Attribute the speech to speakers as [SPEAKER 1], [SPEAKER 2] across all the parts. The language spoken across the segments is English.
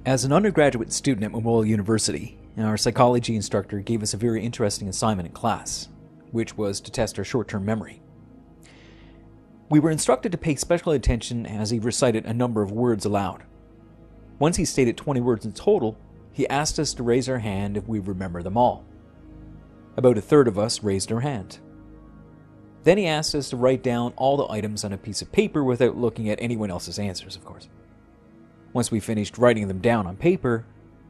[SPEAKER 1] As an undergraduate student at Memorial University, our psychology instructor gave us a very interesting assignment in class, which was to test our short-term memory. We were instructed to pay special attention as he recited a number of words aloud. Once he stated 20 words in total, he asked us to raise our hand if we remember them all. About a third of us raised our hand. Then he asked us to write down all the items on a piece of paper without looking at anyone else's answers, of course. Once we finished writing them down on paper,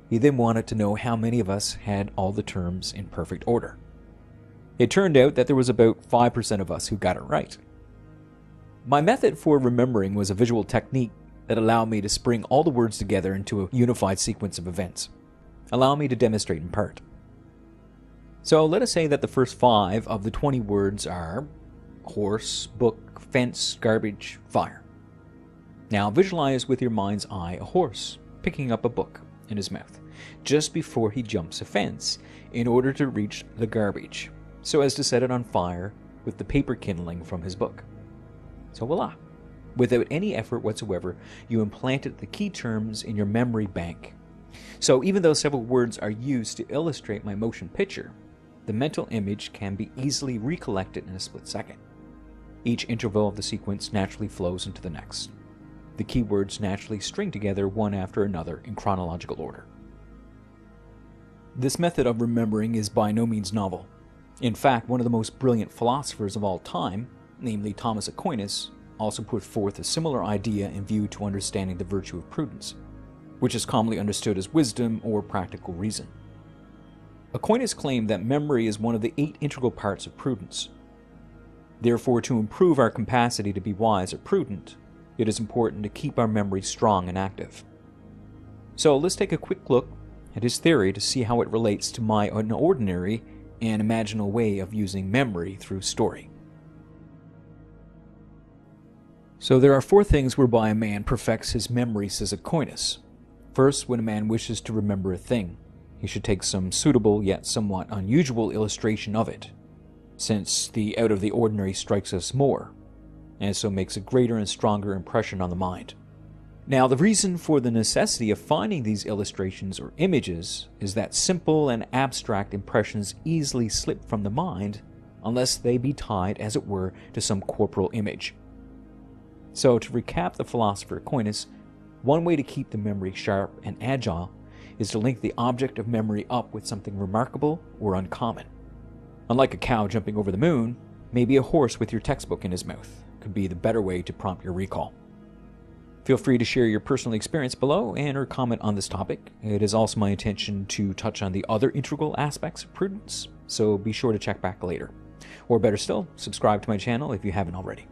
[SPEAKER 1] he then wanted to know how many of us had all the terms in perfect order. It turned out that there was about 5% of us who got it right. My method for remembering was a visual technique that allowed me to spring all the words together into a unified sequence of events. Allow me to demonstrate in part. So let us say that the first 5 of the 20 words are horse, book, fence, garbage, fire. Now visualize with your mind's eye a horse picking up a book in his mouth just before he jumps a fence in order to reach the garbage, so as to set it on fire with the paper kindling from his book. So voila! Without any effort whatsoever, you implanted the key terms in your memory bank. So even though several words are used to illustrate my motion picture, the mental image can be easily recollected in a split second. Each interval of the sequence naturally flows into the next. The keywords naturally string together one after another in chronological order. This method of remembering is by no means novel. In fact, one of the most brilliant philosophers of all time, namely Thomas Aquinas, also put forth a similar idea in view to understanding the virtue of prudence, which is commonly understood as wisdom or practical reason. Aquinas claimed that memory is one of the 8 integral parts of prudence. Therefore, to improve our capacity to be wise or prudent, it is important to keep our memory strong and active. So let's take a quick look at his theory to see how it relates to my ordinary and imaginal way of using memory through story. So there are 4 things whereby a man perfects his memory, says Aquinas. First, when a man wishes to remember a thing, he should take some suitable yet somewhat unusual illustration of it, since the out of the ordinary strikes us more, and so makes a greater and stronger impression on the mind. Now, the reason for the necessity of finding these illustrations or images is that simple and abstract impressions easily slip from the mind unless they be tied, as it were, to some corporal image. So, to recap the philosopher Aquinas, one way to keep the memory sharp and agile is to link the object of memory up with something remarkable or uncommon. Unlike a cow jumping over the moon, maybe a horse with your textbook in his mouth could be the better way to prompt your recall. Feel free to share your personal experience below and or comment on this topic. It is also my intention to touch on the other integral aspects of prudence, so be sure to check back later. Or better still, subscribe to my channel if you haven't already.